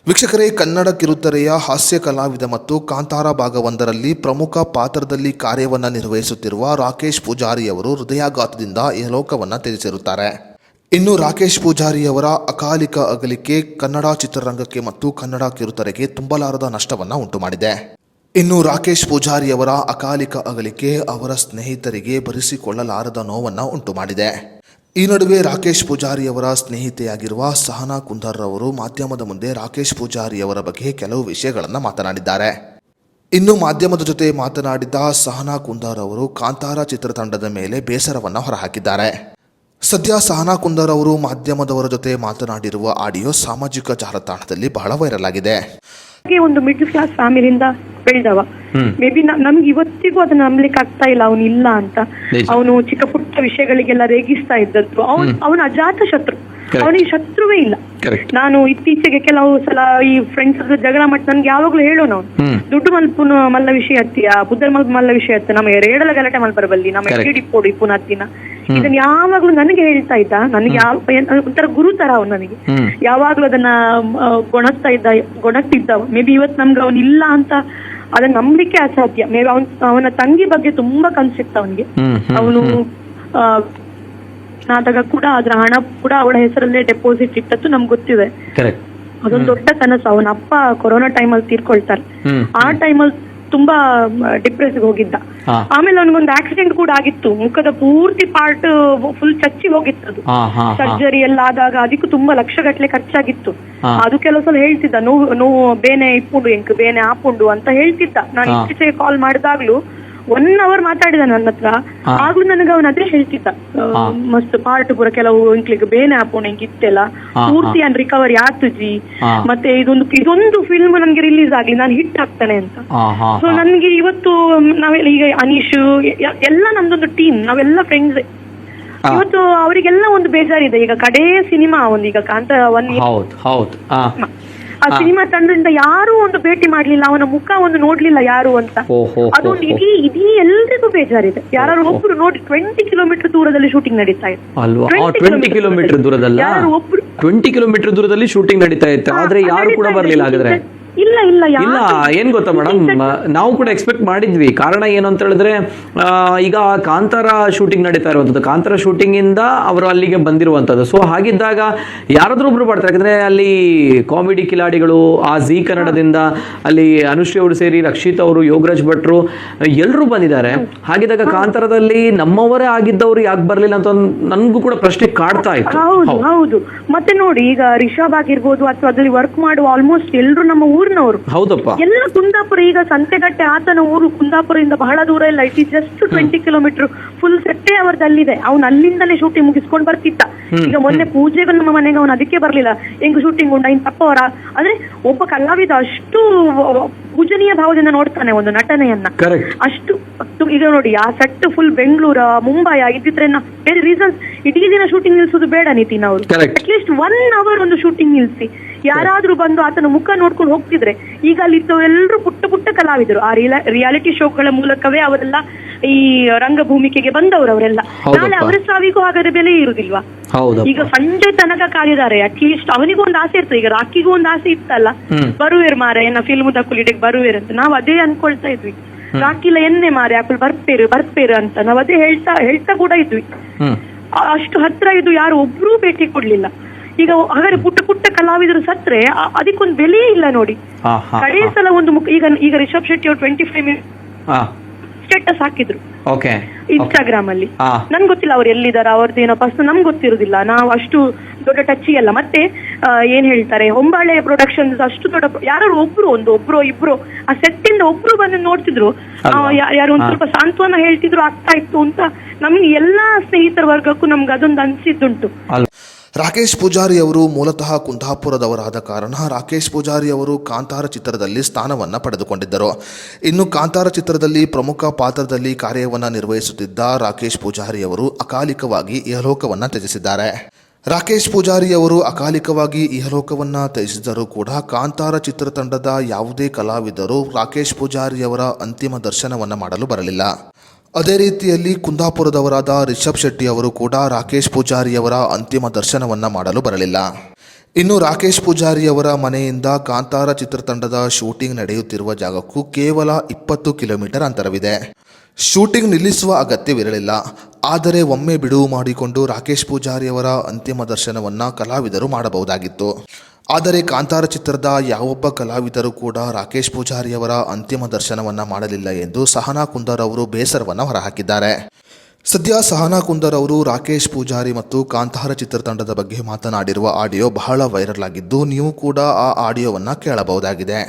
ವೀಕ್ಷಕರೇ, ಕನ್ನಡ ಕಿರುತೆರೆಯ ಹಾಸ್ಯ ಕಲಾವಿದ ಮತ್ತು ಕಾಂತಾರ ಭಾಗವೊಂದರಲ್ಲಿ ಪ್ರಮುಖ ಪಾತ್ರದಲ್ಲಿ ಕಾರ್ಯವನ್ನು ನಿರ್ವಹಿಸುತ್ತಿರುವ ರಾಕೇಶ್ ಪೂಜಾರಿಯವರು ಹೃದಯಾಘಾತದಿಂದ ಇಹಲೋಕವನ್ನು ತ್ಯಜಿಸಿರುತ್ತಾರೆ. ಇನ್ನು ರಾಕೇಶ್ ಪೂಜಾರಿಯವರ ಅಕಾಲಿಕ ಅಗಲಿಕೆ ಕನ್ನಡ ಚಿತ್ರರಂಗಕ್ಕೆ ಮತ್ತು ಕನ್ನಡ ಕಿರುತೆರೆಗೆ ತುಂಬಲಾರದ ನಷ್ಟವನ್ನು ಉಂಟು ಮಾಡಿದೆ. ಇನ್ನು ರಾಕೇಶ್ ಪೂಜಾರಿಯವರ ಅಕಾಲಿಕ ಅಗಲಿಕೆ ಅವರ ಸ್ನೇಹಿತರಿಗೆ ಭರಿಸಿಕೊಳ್ಳಲಾರದ ನೋವನ್ನು ಉಂಟು ಮಾಡಿದೆ. ಈ ನಡುವೆ ರಾಕೇಶ್ ಪೂಜಾರಿಯವರ ಸ್ನೇಹಿತೆಯಾಗಿರುವ ಸಹನಾ ಕುಂದರ್ ಅವರು ಮಾಧ್ಯಮದ ಮುಂದೆ ರಾಕೇಶ್ ಪೂಜಾರಿಯವರ ಬಗ್ಗೆ ಕೆಲವು ವಿಷಯಗಳನ್ನು ಮಾತನಾಡಿದ್ದಾರೆ. ಇನ್ನು ಮಾಧ್ಯಮದ ಜೊತೆ ಮಾತನಾಡಿದ ಸಹನಾ ಕುಂದರ್ ಅವರು ಕಾಂತಾರ ಚಿತ್ರತಂಡದ ಮೇಲೆ ಬೇಸರವನ್ನು ಹೊರಹಾಕಿದ್ದಾರೆ. ಸದ್ಯ ಸಹನಾ ಕುಂದರ್ ಅವರು ಮಾಧ್ಯಮದವರ ಜೊತೆ ಮಾತನಾಡಿರುವ ಆಡಿಯೋ ಸಾಮಾಜಿಕ ಜಾಲತಾಣದಲ್ಲಿ ಬಹಳ ವೈರಲ್ ಆಗಿದೆ. ಒಂದು ಮಿಡ್ಲ್ ಕ್ಲಾಸ್ ಫ್ಯಾಮಿಲಿಯಿಂದ ಬೆಳೆದವ. ಮೇ ಬಿ ನಮ್ಗೆ ಇವತ್ತಿಗೂ ಅದನ್ನ ನಂಬಲಿಕ್ಕೆ ಆಗ್ತಾ ಇಲ್ಲ ಅವನು ಇಲ್ಲ ಅಂತ. ಅವನು ಚಿಕ್ಕ ಪುಟ್ಟ ವಿಷಯಗಳಿಗೆಲ್ಲ ರೇಗಿಸ್ತಾ ಇದ್ದದ್ದು. ಅವನ ಅಜಾತ ಶತ್ರು, ಅವನಿಗೆ ಶತ್ರುವೇ ಇಲ್ಲ. ನಾನು ಇತ್ತೀಚೆಗೆ ಕೆಲವು ಸಲ ಈ ಫ್ರೆಂಡ್ಸ್ ಜಗಳ ಮಾಡಿ ನನ್ಗೆ ಯಾವಾಗ್ಲೂ ಹೇಳೋಣ, ಅವನು ದುಡ್ಡು ಮಲ್ಪುನ ಮಲ್ಲ ವಿಷಯ ಹತ್ತಿಯ ಬುದ್ಧರ್ ಮಲ್ಲ ವಿಷಯ ಹತ್ತ ನಮ್ಮ ರೇಡಲ ಗಲಾಟೆ ಮಲ್ಪರಬಲ್ಲಿ ನಮ್ಮ ಡಿಪ್ಪೋಡು ಇಪ್ಪುನ ಹತ್ತಿನ ಇದನ್ನ ಯಾವಾಗ್ಲೂ ನನಗೆ ಹೇಳ್ತಾ ಇದ್ದ. ನನಗೆ ಒಂಥರ ಗುರು ತರ ಅವನು. ನನಗೆ ಯಾವಾಗ್ಲೂ ಅದನ್ನ ಗೊಣಗ್ತಿದ್ದ. ಮೇ ಬಿ ಇವತ್ತು ನಮ್ಗೆ ಅವನ್ ಇಲ್ಲ ಅಂತ ಅದನ್ನ ನಂಬಲಿಕ್ಕೆ ಅಸಾಧ್ಯ. ಮೇ ಬಿ ಅವನ ತಂಗಿ ಬಗ್ಗೆ ತುಂಬಾ ಕನ್ಸಿತ್ತು ಅವನಿಗೆ. ಅವನು ಆದಾಗ ಕೂಡ ಅದ್ರ ಹಣ ಕೂಡ ಅವಳ ಹೆಸರಲ್ಲೇ ಡೆಪಾಸಿಟ್ ಇಟ್ಟದ್ದು ನಮ್ಗೆ ಗೊತ್ತಿದೆ. ಅದೊಂದು ದೊಡ್ಡ ಕನಸು. ಅವನ ಅಪ್ಪ ಕೊರೋನಾ ಟೈಮಲ್ಲಿ ತೀರ್ಕೊಳ್ತಾರೆ. ಆ ಟೈಮಲ್ಲಿ ತುಂಬಾ ಡಿಪ್ರೆಸ್ ಹೋಗಿದ್ದ. ಆಮೇಲೆ ಅವನಿಗೊಂದು ಆಕ್ಸಿಡೆಂಟ್ ಕೂಡ ಆಗಿತ್ತು. ಮುಖದ ಪೂರ್ತಿ ಪಾರ್ಟ್ ಫುಲ್ ಚಚ್ಚಿ ಹೋಗಿತ್ತು. ಸರ್ಜರಿ ಎಲ್ಲ ಆದಾಗ ಅದಕ್ಕೂ ತುಂಬಾ ಲಕ್ಷಗಟ್ಲೆ ಖರ್ಚಾಗಿತ್ತು. ಅದು ಕೆಲವು ಸಲ ಹೇಳ್ತಿದ್ದ, ನೋವು ಬೇನೆ ಇಪ್ಪುಂಡು ಎಂಕ್ ಬೇನೆ ಆಪುಂಡು ಅಂತ ಹೇಳ್ತಿದ್ದ. ನಾನು ಇತ್ತೀಚೆಗೆ ಕಾಲ್ ಮಾಡಿದಾಗ್ಲೂ 1 hour ಮಾತಾಡಿದ ನನ್ನ ಹತ್ರ. ಆಗ್ಲೂ ನನಗೆ ಅವನ ಅದೇ ಹೇಳ್ತಿದ್ದ, ಮಸ್ತ್ ಪಾರ್ಟ್ ಪೂರ ಕೆಲವು ಇಂಕ್ಲಿಗೆ ಬೇನೆ ಆಪೋಣ ಹಿಂಗ್ ಇತ್ತೆಲ್ಲ ಪೂರ್ತಿ ಅನ್ ರಿಕವರಿ ಆತುಜಿ. ಮತ್ತೆ ಇದೊಂದು ಫಿಲ್ಮ್ ನನ್ಗೆ ರಿಲೀಸ್ ಆಗ್ಲಿ, ನಾನು ಹಿಟ್ ಆಗ್ತಾನೆ ಅಂತ. ಸೊ ನನ್ಗೆ ಇವತ್ತು ನಾವೆಲ್ಲ ಈಗ ಅನೀಶ್ ಎಲ್ಲ ನಮ್ದೊಂದು ಟೀಮ್, ನಾವೆಲ್ಲ ಫ್ರೆಂಡ್ಸ್. ಇವತ್ತು ಅವರಿಗೆಲ್ಲ ಒಂದು ಬೇಜಾರಿದೆ. ಈಗ ಕಡೇ ಸಿನಿಮಾ ಒಂದು ಈಗ ಕಾಂತ ಆ ಸಿನಿಮಾ ತಂಡದಿಂದ ಯಾರು ಒಂದು ಭೇಟಿ ಮಾಡ್ಲಿಲ್ಲ, ಅವನ ಮುಖ ಒಂದು ನೋಡ್ಲಿಲ್ಲ ಯಾರು ಅಂತ. ಅದೊಂದು ಇಡೀ ಎಲ್ರಿಗೂ ಬೇಜಾರಿದೆ. ಯಾರು ಒಬ್ರು ನೋಡಿ 20 ಕಿಲೋಮೀಟರ್ ದೂರದಲ್ಲಿ ಶೂಟಿಂಗ್ ನಡೀತಾ ಇತ್ತು. 20 ಕಿಲೋಮೀಟರ್ ದೂರದಲ್ಲಿ 20 ಕಿಲೋಮೀಟರ್ ದೂರದಲ್ಲಿ ಶೂಟಿಂಗ್ ನಡೀತಾ ಇತ್ತು. ಆದ್ರೆ ಯಾರು ಕೂಡ ಬರ್ಲಿಲ್ಲ. ಹಾಗಾದ್ರೆ ಇಲ್ಲ ಏನ್ ಗೊತ್ತಾ ಮೇಡಮ್, ನಾವು ಕೂಡ ಎಕ್ಸ್ಪೆಕ್ಟ್ ಮಾಡಿದ್ವಿ. ಕಾರಣ ಏನು ಅಂತ ಹೇಳಿದ್ರೆ, ಈಗ ಕಾಂತಾರ ಶೂಟಿಂಗ್ ನಡೀತಾ ಇರುವಂತದ್ದು, ಕಾಂತಾರ ಶೂಟಿಂಗ್ ಇಂದ ಅವರು ಅಲ್ಲಿಗೆ ಬಂದಿರುವಂತದ್ದು. ಸೊ ಹಾಗಿದ್ದಾಗ ಯಾರಾದ್ರೂ ಒಬ್ರು ಬರ್ತಾರೆ. ಯಾಕಂದ್ರೆ ಅಲ್ಲಿ ಕಾಮಿಡಿ ಕಿಲಾಡಿಗಳು ಆ ಜಿ ಕನ್ನಡದಿಂದ ಅಲ್ಲಿ ಅನುಶ್ರೀ ಅವರು ಸೇರಿ ರಕ್ಷಿತ್ ಅವರು, ಯೋಗರಾಜ್ ಭಟ್ರು ಎಲ್ಲರೂ ಬಂದಿದ್ದಾರೆ. ಹಾಗಿದ್ದಾಗ ಕಾಂತಾರದಲ್ಲಿ ನಮ್ಮವರೇ ಆಗಿದ್ದವರು ಯಾಕೆ ಬರ್ಲಿಲ್ಲ ಅಂತ ನನ್ಗೂ ಕೂಡ ಪ್ರಶ್ನೆ ಕಾಡ್ತಾ ಇತ್ತು. ಹೌದು. ಮತ್ತೆ ನೋಡಿ, ಈಗ ರಿಷಬ್ ಆಗಿರ್ಬೋದು ಅಥವಾ ಅದ್ರಲ್ಲಿ ವರ್ಕ್ ಮಾಡುವ ಆಲ್ಮೋಸ್ಟ್ ಎಲ್ಲರೂ ನಮ್ಮ ಊರಿನವರು. ಹೌದಪ್ಪ. ಎಲ್ಲ ಕುಂದಾಪುರ. ಈಗ ಸಂತೆಗಟ್ಟೆ ಆತನ ಊರು ಕುಂದಾಪುರದಿಂದ ಬಹಳ ದೂರ ಇಲ್ಲ. It is just 20 kilometre. Full ಸೆಟ್ಟೆ ಅವರದಲ್ಲಿದೆ. ಅವ್ನು ಅಲ್ಲಿಂದಲೇ ಶೂಟಿಂಗ್ ಮುಗಿಸ್ಕೊಂಡು ಬರ್ತಿದ್ದ. ಈಗ ಮೊನ್ನೆ ಪೂಜೆಗೂ ನಮ್ಮ ಮನೆಗೆ ಅವನು ಅದಕ್ಕೆ ಬರ್ಲಿಲ್ಲ. ಹೆಂಗ್ ಶೂಟಿಂಗ್ ಉಂಡ ಇನ್ ತಪ್ಪವರ. ಅಂದ್ರೆ ಒಬ್ಬ ಕಲಾವಿದ ಅಷ್ಟು ಪೂಜನೀಯ ಭಾವದಿಂದ ನೋಡ್ತಾನೆ ಒಂದು ನಟನೆಯನ್ನ. ಅಷ್ಟು ಈಗ ನೋಡಿ, ಆ ಸೆಟ್ ಫುಲ್ ಬೆಂಗಳೂರ ಮುಂಬೈ ಇದ್ದಿದ್ರೆ ಬೇರೆ ರೀಸನ್ಸ್ ಇಡೀ ದಿನ ಶೂಟಿಂಗ್ ನಿಲ್ಸೋದು ಬೇಡ ನಿತಿನ್ ಅವರು. ಅಟ್ಲೀಸ್ಟ್ 1 hour ಒಂದು ಶೂಟಿಂಗ್ ನಿಲ್ಸಿ ಯಾರಾದ್ರೂ ಬಂದು ಆತನ ಮುಖ ನೋಡ್ಕೊಂಡು ಹೋಗ್ತಿದ್ರೆ. ಈಗ ಅಲ್ಲಿದ್ದು ಎಲ್ಲರೂ ಪುಟ್ಟ ಕಲಾವಿದರು. ಆ ರಿಯಾಲಿಟಿ ಶೋಗಳ ಮೂಲಕವೇ ಅವರೆಲ್ಲ ಈ ರಂಗಭೂಮಿಕೆಗೆ ಬಂದವರು. ಅವರೆಲ್ಲ ನಾಳೆ ಅವರ ಸಾವಿಗೂ ಹಾಗಾದ್ರೆ ಬೆಲೆ ಇರುದಿಲ್ವಾ? ಈಗ ಸಂಜೆ ತನಕ ಕಾದಿದ್ದಾರೆ. ಅಟ್ಲೀಸ್ಟ್ ಅವನಿಗೂ ಒಂದು ಆಸೆ ಇರ್ತದೆ. ಈಗ ರಾಕಿಗೂ ಒಂದು ಆಸೆ ಇತ್ತಲ್ಲ, ಬರುವೇರ್ ಮಾರ ಏನ ಫಿಲ್ಮ್ ದಕ್ಕುಲಿಟಿಗೆ ಬರುವೇರ್ ಅಂತ. ನಾವ್ ಅದೇ ಅನ್ಕೊಳ್ತಾ ಇದ್ವಿ. ರಾಕಿಲ್ಲ ಎನ್ನೆ ಮಾರೆ ಆಕಳು ಬರ್ಪೇರು ಅಂತ ನಾವ್ ಅದೇ ಹೇಳ್ತಾ ಕೂಡ ಇದ್ವಿ. ಅಷ್ಟು ಹತ್ರ ಇದು ಯಾರು ಒಬ್ರು ಭೇಟಿ ಕೊಡ್ಲಿಲ್ಲ. ಈಗ ಹಾಗಾದ್ರೆ ಪುಟ್ಟ ಕಲಾವಿದರು ಸತ್ರೆ ಅದಕ್ಕೊಂದು ಬೆಲೆ ಇಲ್ಲ ನೋಡಿ. ಕಡೆ ಸಲ ಒಂದು ಈಗ ರಿಷಬ್ ಶೆಟ್ಟಿ ಅವರು 25 minutes ಸ್ಟೇಟಸ್ ಹಾಕಿದ್ರು ಇನ್ಸ್ಟಾಗ್ರಾಮ್ ಅಲ್ಲಿ. ನನ್ಗೆ ಗೊತ್ತಿಲ್ಲ ಅವ್ರು ಎಲ್ಲಿದಾರ, ಅವ್ರದ್ದು ಏನೋ ಪರ್ಸನಲ್ ನಮ್ಗೆ ಗೊತ್ತಿರುದಿಲ್ಲ. ನಾವು ಅಷ್ಟು ದೊಡ್ಡ ಟಚ್ ಅಲ್ಲ. ಮತ್ತೆ ಏನ್ ಹೇಳ್ತಾರೆ, ಹೊಂಬಾಳೆ ಪ್ರೊಡಕ್ಷನ್ಸ್ ಅಷ್ಟು ದೊಡ್ಡ ಯಾರು ಒಬ್ರು ಇಬ್ರು ಆ ಸೆಟ್ ಇಂದ ಒಬ್ರು ಬಂದು ನೋಡ್ತಿದ್ರು. ಯಾರು ಒಂದ್ ಸ್ವಲ್ಪ ಸಾಂತ್ವನ ಹೇಳ್ತಿದ್ರು, ಆಗ್ತಾ ಇತ್ತು ಅಂತ. ನಮ್ಗೆ ಎಲ್ಲಾ ಸ್ನೇಹಿತರ ವರ್ಗಕ್ಕೂ ನಮ್ಗೆ ಅದೊಂದು ಅನ್ಸಿದ್ದುಂಟು. ರಾಕೇಶ್ ಪೂಜಾರಿ ಅವರು ಮೂಲತಃ ಕುಂದಾಪುರದವರಾದ ಕಾರಣ ರಾಕೇಶ್ ಪೂಜಾರಿ ಅವರು ಕಾಂತಾರ ಚಿತ್ರದಲ್ಲಿ ಸ್ಥಾನವನ್ನು ಪಡೆದುಕೊಂಡಿದ್ದರು. ಇನ್ನು ಕಾಂತಾರ ಚಿತ್ರದಲ್ಲಿ ಪ್ರಮುಖ ಪಾತ್ರದಲ್ಲಿ ಕಾರ್ಯವನ್ನು ನಿರ್ವಹಿಸುತ್ತಿದ್ದ ರಾಕೇಶ್ ಪೂಜಾರಿ ಅವರು ಅಕಾಲಿಕವಾಗಿ ಇಹಲೋಕವನ್ನು ತ್ಯಜಿಸಿದ್ದಾರೆ. ರಾಕೇಶ್ ಪೂಜಾರಿ ಅವರು ಅಕಾಲಿಕವಾಗಿ ಇಹಲೋಕವನ್ನು ತ್ಯಜಿಸಿದರೂ ಕೂಡ ಕಾಂತಾರ ಚಿತ್ರತಂಡದ ಯಾವುದೇ ಕಲಾವಿದರು ರಾಕೇಶ್ ಪೂಜಾರಿ ಅವರ ಅಂತಿಮ ದರ್ಶನವನ್ನು ಮಾಡಲು ಬರಲಿಲ್ಲ. ಅದೇ ರೀತಿಯಲ್ಲಿ ಕುಂದಾಪುರದವರಾದ ರಿಷಬ್ ಶೆಟ್ಟಿ ಅವರು ಕೂಡ ರಾಕೇಶ್ ಪೂಜಾರಿಯವರ ಅಂತಿಮ ದರ್ಶನವನ್ನು ಮಾಡಲು ಬರಲಿಲ್ಲ. ಇನ್ನು ರಾಕೇಶ್ ಪೂಜಾರಿ ಅವರ ಮನೆಯಿಂದ ಕಾಂತಾರ ಚಿತ್ರತಂಡದ ಶೂಟಿಂಗ್ ನಡೆಯುತ್ತಿರುವ ಜಾಗಕ್ಕೂ ಕೇವಲ 20 ಕಿಲೋಮೀಟರ್ ಅಂತರವಿದೆ. ಶೂಟಿಂಗ್ ನಿಲ್ಲಿಸುವ ಅಗತ್ಯವಿರಲಿಲ್ಲ. ಆದರೆ ಒಮ್ಮೆ ಬಿಡುವು ಮಾಡಿಕೊಂಡು ರಾಕೇಶ್ ಪೂಜಾರಿ ಅವರ ಅಂತಿಮ ದರ್ಶನವನ್ನು ಕಲಾವಿದರು ಮಾಡಬಹುದಾಗಿತ್ತು. ಆದರೆ ಕಾಂತಾರ ಚಿತ್ರದ ಯಾವೊಬ್ಬ ಕಲಾವಿದರು ಕೂಡ ರಾಕೇಶ್ ಪೂಜಾರಿ ಅವರ ಅಂತಿಮ ದರ್ಶನವನ್ನು ಮಾಡಲಿಲ್ಲ ಎಂದು ಸಹನಾ ಕುಂದರ್ ಅವರು ಬೇಸರವನ್ನು ಹೊರಹಾಕಿದ್ದಾರೆ. ಸದ್ಯ ಸಹನಾ ಕುಂದರ್ ಅವರು ರಾಕೇಶ್ ಪೂಜಾರಿ ಮತ್ತು ಕಾಂತಾರ ಚಿತ್ರತಂಡದ ಬಗ್ಗೆ ಮಾತನಾಡಿರುವ ಆಡಿಯೋ ಬಹಳ ವೈರಲ್ ಆಗಿದ್ದು, ನೀವು ಕೂಡ ಆ ಆಡಿಯೋವನ್ನು ಕೇಳಬಹುದಾಗಿದೆ.